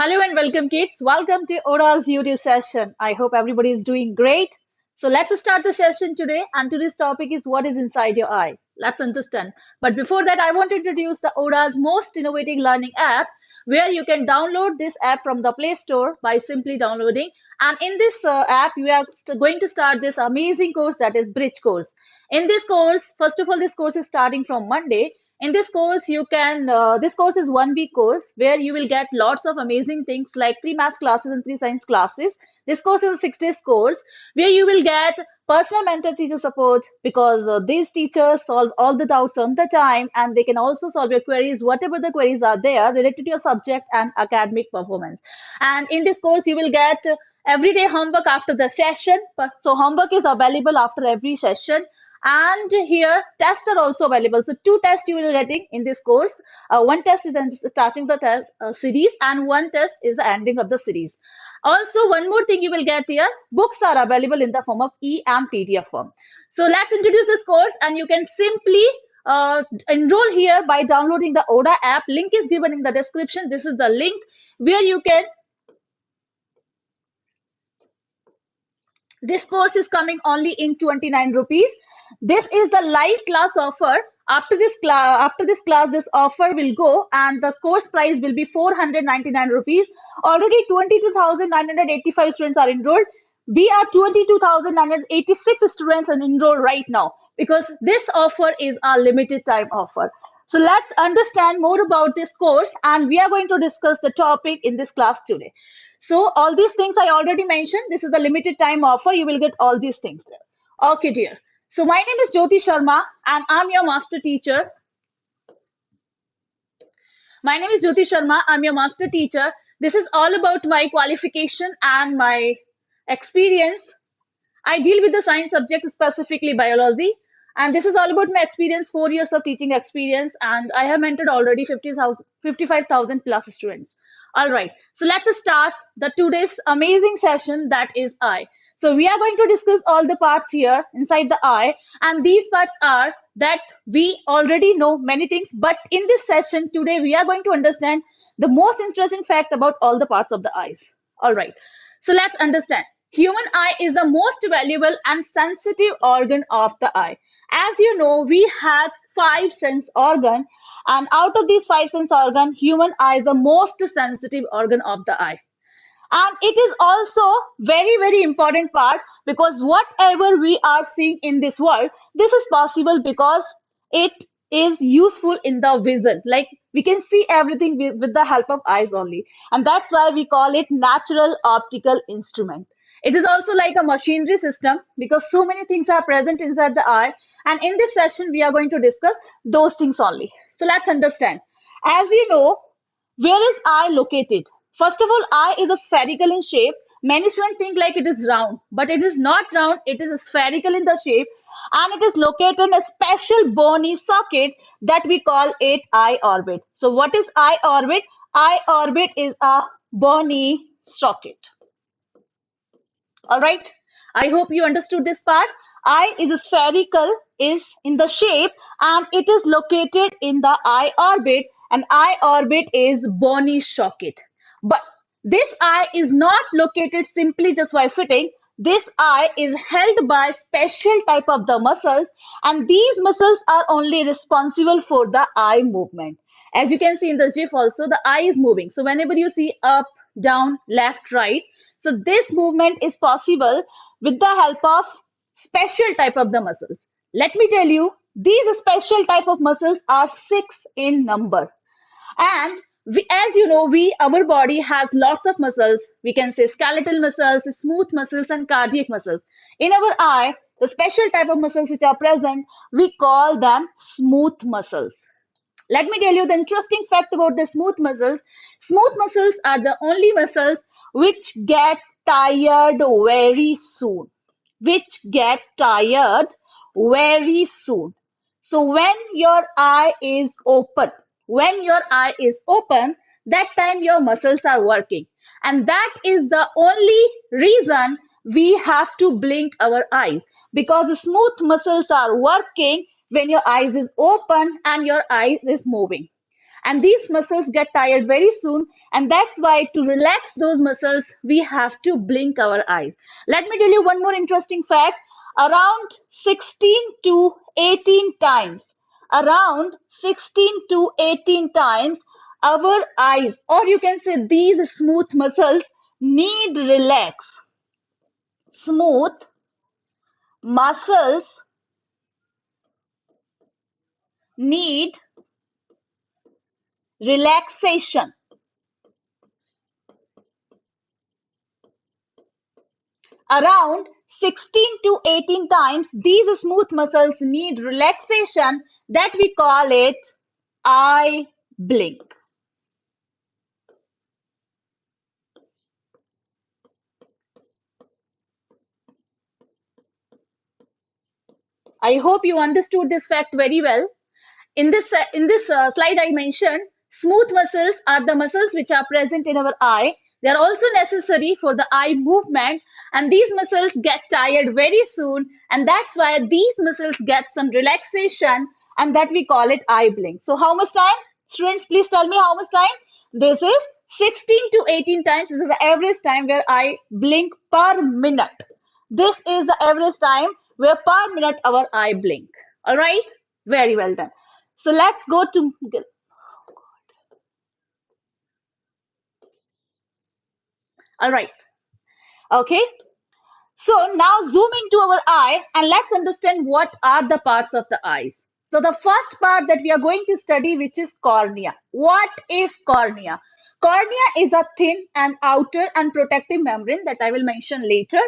Hello and welcome, kids. Welcome to ODA's YouTube session. I hope everybody is doing great. So let's start the session today. And today's topic is what is inside your eye. Let's understand. But before that, I want to introduce the ODA's most innovative learning app, where you can download this app from the Play Store by simply downloading. And in this app, we are going to start this amazing course, that is Bridge course. In this course, first of all, this course is starting from Monday. In this course this course is 1 week course where you will get lots of amazing things like 3 maths classes and 3 science classes. This course is a 6 days course where you will get personal mentor teacher support, because these teachers solve all the doubts on the time, and they can also solve your queries, whatever the queries are there related to your subject and academic performance. And in this course you will get everyday homework after the session. So homework is available after every session, and here tests are also available. So 2 tests you will getting in this course. One test is starting the test series, and one test is the ending of the series. Also, one more thing you will get here, books are available in the form of e and PDF form. So let's introduce this course, and you can simply enroll here by downloading the ODA app. Link is given in the description. This is the link where you can. This course is coming only in 29 rupees. This is the live class offer. After this class, this offer will go, and the course price will be 499 rupees. Already 22,985 students are enrolled. We are 22,986 students enrolled right now, because this offer is a limited time offer. So let's understand more about this course, and we are going to discuss the topic in this class today. So all these things I already mentioned. This is a limited time offer. You will get all these things there. Okay, dear. So my name is Jyoti Sharma, and I'm your master teacher. My name is Jyoti Sharma. I'm your master teacher. This is all about my qualification and my experience. I deal with the science subject, specifically biology. And this is all about my experience, 4 years of teaching experience. And I have mentored already 55,000 plus students. All right. So let's start the today's amazing session, that is eye. So we are going to discuss all the parts here inside the eye. And these parts are that we already know many things. But in this session today, we are going to understand the most interesting fact about all the parts of the eyes. All right. So let's understand. Human eye is the most valuable and sensitive organ of the eye. As you know, we have 5 sense organ, and out of these 5 sense organ, human eye is the most sensitive organ of the eye. And it is also very important part, because whatever we are seeing in this world, this is possible because it is useful in the vision. Like, we can see everything with the help of eyes only, and that's why we call it natural optical instrument. It is also like a machinery system, because so many things are present inside the eye, and in this session we are going to discuss those things only. So let's understand. As you know, where is eye located? First of all, eye is a spherical in shape. Many students think like it is round, but it is not round. It is spherical in the shape, and it is located in a special bony socket that we call it eye orbit. So what is eye orbit? Eye orbit is a bony socket. All right. I hope you understood this part. Eye is spherical, is in the shape, and it is located in the eye orbit, and eye orbit is bony socket. But this eye is not located simply just by fitting. This eye is held by special type of the muscles, and these muscles are only responsible for the eye movement. As you can see in the GIF also, the eye is moving. So whenever you see up, down, left, right, so this movement is possible with the help of special type of the muscles. Let me tell you, these special type of muscles are 6 in number. And as you know, our body has lots of muscles. We can say skeletal muscles, smooth muscles, and cardiac muscles. In our eye, the special type of muscles which are present, we call them smooth muscles. Let me tell you the interesting fact about the smooth muscles. Smooth muscles are the only muscles which get tired very soon. Which get tired very soon. So when your eye is open, that time your muscles are working. And that is the only reason we have to blink our eyes, because the smooth muscles are working when your eyes is open and your eyes is moving. and these muscles get tired very soon, and that's why to relax those muscles we have to blink our eyes. Let me tell you one more interesting fact. Around 16 to 18 times, around 16 to 18 times our eyes, or you can say these smooth muscles, need relax. Smooth muscles need relaxation. Around 16 to 18 times these smooth muscles need relaxation, that we call it eye blink. I hope you understood this fact very well. In this slide I mentioned smooth muscles are the muscles which are present in our eye. They are also necessary for the eye movement, and these muscles get tired very soon, and that's why these muscles get some relaxation, and that we call it eye blink. So how much time? Students, please tell me how much time? This is 16 to 18 times. This is the average time where I blink per minute. This is the average time where per minute our eye blink. All right? Very well done. So let's go to, all right. Okay. So now zoom into our eye and let's understand what are the parts of the eyes. So the first part that we are going to study, which is cornea. What is cornea? Cornea is a thin and outer and protective membrane that I will mention later.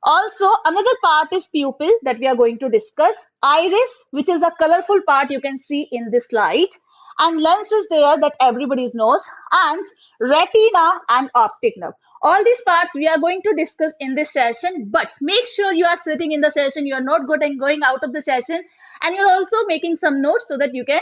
Also, another part is pupil that we are going to discuss. Iris, which is a colorful part you can see in this slide. And lens is there that everybody knows. And retina and optic nerve. All these parts we are going to discuss in this session. But make sure you are sitting in the session. You are not going out of the session. And you're also making some notes so that you can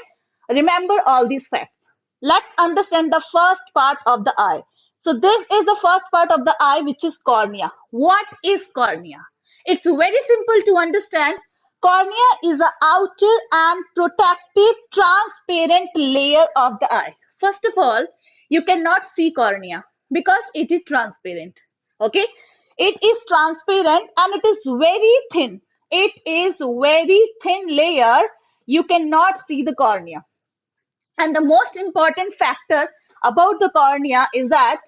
remember all these facts. Let's understand the first part of the eye. So this is the first part of the eye, which is cornea. What is cornea? It's very simple to understand. Cornea is the outer and protective transparent layer of the eye. First of all, you cannot see cornea because it is transparent. Okay? It is transparent and it is very thin. It is very thin layer. You cannot see the cornea. And the most important factor about the cornea is that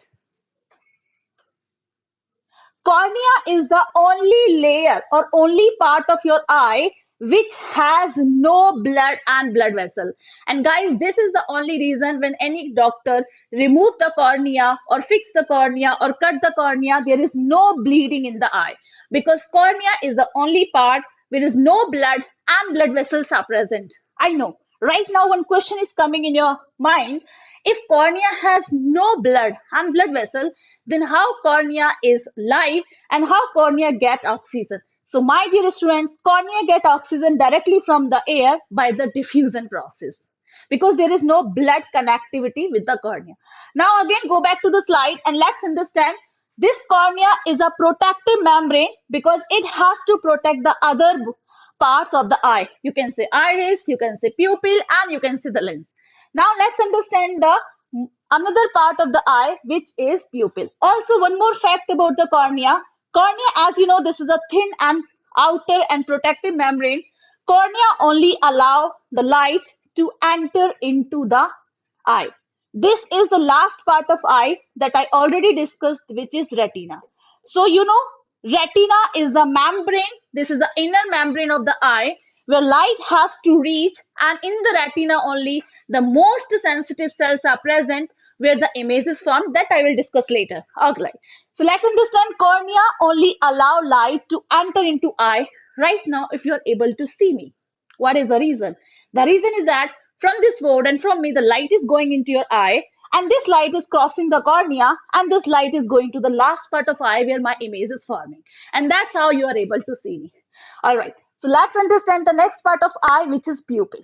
cornea is the only layer or only part of your eye which has no blood and blood vessel. And guys, this is the only reason when any doctor remove the cornea or fix the cornea or cut the cornea, there is no bleeding in the eye, because cornea is the only part where is no blood and blood vessels are present. I know right now one question is coming in your mind. If cornea has no blood and blood vessel, then how cornea is live and how cornea get oxygen? So my dear students, cornea get oxygen directly from the air by the diffusion process, because there is no blood connectivity with the cornea. Now again go back to the slide and let's understand. This cornea is a protective membrane because it has to protect the other parts of the eye. You can say iris, you can say pupil, and you can say the lens. Now let's understand the another part of the eye, which is pupil. Also, one more fact about the cornea. Cornea, as you know, this is a thin and outer and protective membrane. Cornea only allow the light to enter into the eye. This is the last part of eye that I already discussed, which is retina. So, you know, retina is the membrane. This is the inner membrane of the eye where light has to reach, and in the retina only the most sensitive cells are present where the image is formed, that I will discuss later. Okay. So let's understand cornea only allow light to enter into eye. Right now, if you are able to see me, what is the reason? The reason is that from this board and from me, the light is going into your eye, and this light is crossing the cornea, and this light is going to the last part of eye where my image is forming. And that's how you are able to see me. All right. So let's understand the next part of eye, which is pupil.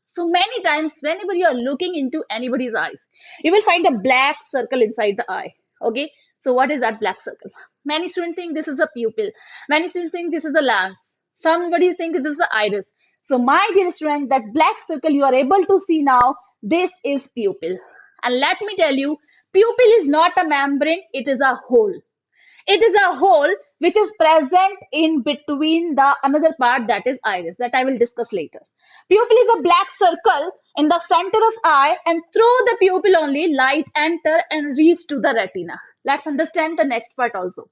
So many times, whenever you are looking into anybody's eyes, you will find a black circle inside the eye. Okay. So what is that black circle? Many students think this is a pupil. Many students think this is a lens. Somebody think this is the iris. So my dear student, that black circle you are able to see now, This is pupil. And let me tell you, pupil is not a membrane, it is a hole. It is a hole which is present in between the another part, that is iris, that I will discuss later. Pupil is a black circle in the center of eye, and through the pupil only light enter and reach to the retina. Let's understand the next part also.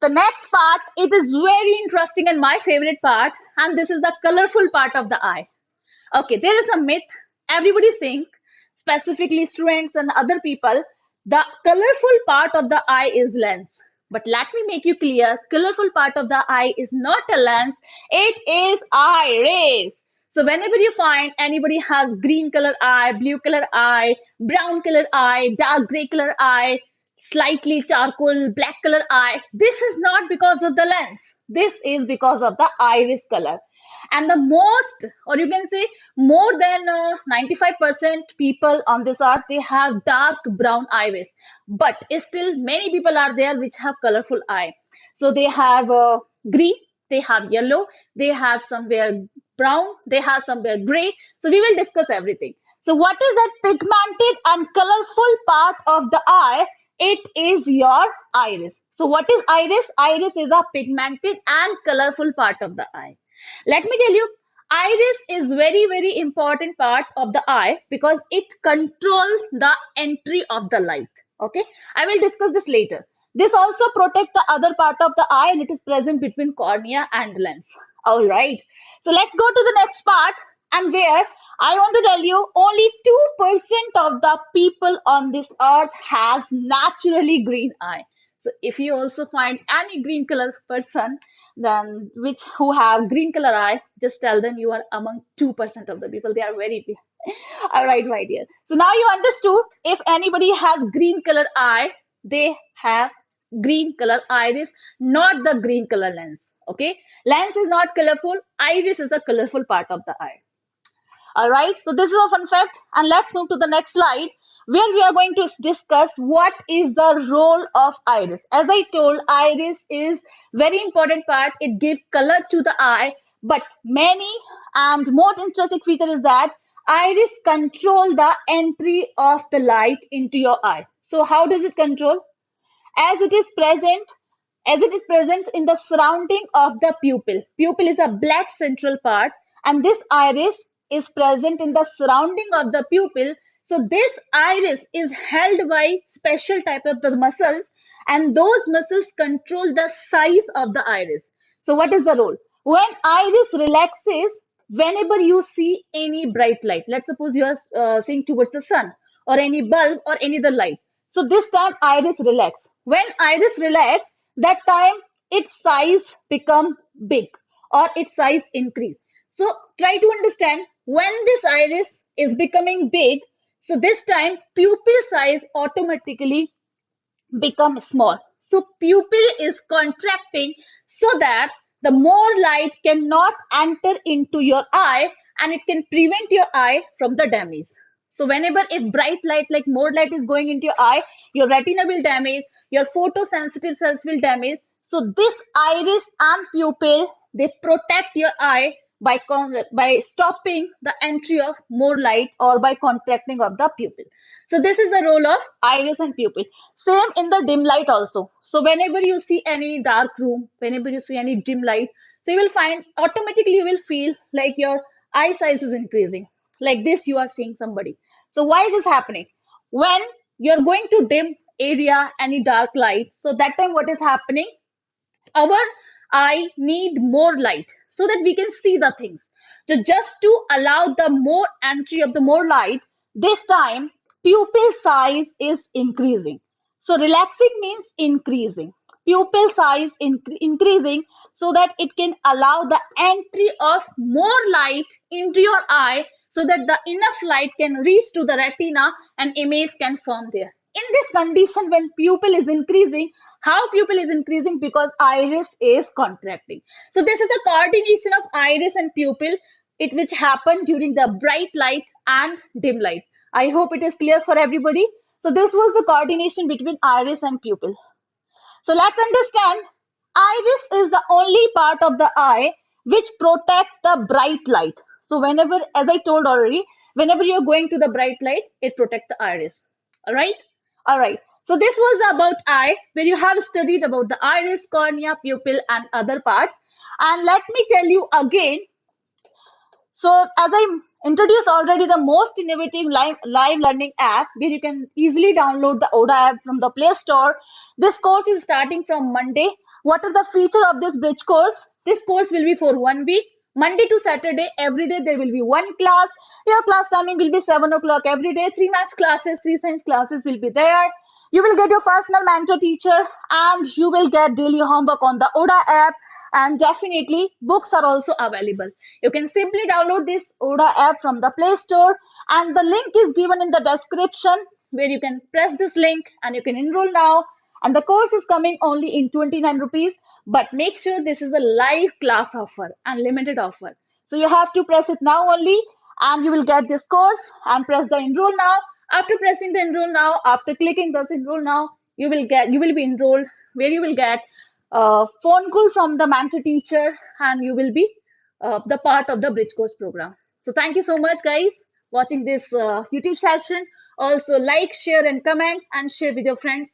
The next part, it is very interesting and my favorite part, and this is the colorful part of the eye. Okay, there is a myth. Everybody think, specifically students and other people, the colorful part of the eye is lens. But let me make you clear, colorful part of the eye is not a lens, it is iris. So whenever you find anybody has green color eye, blue color eye, brown color eye, dark gray color eye, slightly charcoal black color eye, this is not because of the lens. This is because of the iris color. And the most, or you can say more than 95% people on this earth, they have dark brown iris, but still many people are there which have colorful eye. So they have green, they have yellow, they have somewhere brown, they have somewhere gray. So we will discuss everything. So what is that pigmented and colorful part of the eye? It is your iris. So what is iris? Iris is a pigmented and colorful part of the eye. Let me tell you, iris is very important part of the eye because it controls the entry of the light. Okay, I will discuss this later. This also protects the other part of the eye and it is present between cornea and lens. All right, so let's go to the next part, and where I want to tell you only 2% of the people on this earth has naturally green eye. So if you also find any green color person, then which who have green color eye, just tell them you are among 2% of the people. They are very big. All right, my dear. So now you understood, if anybody has green color eye, they have green color iris, not the green color lens. Okay, lens is not colorful, iris is a colorful part of the eye. All right, so this is a fun fact, and let's move to the next slide where we are going to discuss what is the role of iris. As I told, iris is very important part. It gives color to the eye, but many and more interesting feature is that iris control the entry of the light into your eye. So how does it control? As it is present as it is present in the surrounding of the pupil. Pupil is a black central part, and this iris is present in the surrounding of the pupil. So this iris is held by special type of the muscles, and those muscles control the size of the iris. So what is the role? When iris relaxes, whenever you see any bright light, let's suppose you are seeing towards the sun or any bulb or any other light. So this time iris relax. When iris relax, that time its size become big or its size increase. So try to understand, when this iris is becoming big, so this time pupil size automatically become small. So pupil is contracting so that the more light cannot enter into your eye and it can prevent your eye from the damage. So whenever if bright light, like more light is going into your eye, your retina will damage, your photosensitive cells will damage. So this iris and pupil, they protect your eye by stopping the entry of more light or by contracting of the pupil. So this is the role of iris and pupil. Same in the dim light also. So whenever you see any dark room, whenever you see any dim light, so you will find automatically you will feel like your eye size is increasing. Like this, you are seeing somebody. So why is this happening? When you're going to dim area, any dark light, so that time what is happening? Our eye need more light so that we can see the things. So just to allow the more entry of the more light, this time pupil size is increasing. So relaxing means increasing. Pupil size increasing so that it can allow the entry of more light into your eye so that the enough light can reach to the retina and image can form there. In this condition, when pupil is increasing, how pupil is increasing? Because iris is contracting. So this is a coordination of iris and pupil, it which happen during the bright light and dim light. I hope it is clear for everybody. So this was the coordination between iris and pupil. So let's understand, iris is the only part of the eye which protects the bright light. So whenever, as I told already, Whenever you're going to the bright light, it protects the iris. All right? All right. So this was about eye, where you have studied about the iris, cornea, pupil, and other parts. And let me tell you again, so as I introduced already, the most innovative live learning app where you can easily download the ODA app from the Play Store. This course is starting from Monday. What are the features of this bridge course? This course will be for 1 week. Monday to Saturday, every day there will be one class. Your class timing will be 7 o'clock every day. 3 maths classes, 3 science classes will be there. You will get your personal mentor teacher and you will get daily homework on the ODA app, and definitely books are also available. You can simply download this ODA app from the Play Store, and the link is given in the description where you can press this link and you can enroll now. And the course is coming only in 29 rupees, but make sure this is a live class offer and limited offer. So you have to press it now only and you will get this course, and press the enroll now. After pressing the enroll now, after clicking this enroll now, you will be enrolled, where you will get a phone call from the mentor teacher and you will be the part of the bridge course program. So thank you so much guys watching this YouTube session. Also like, share and comment and share with your friends.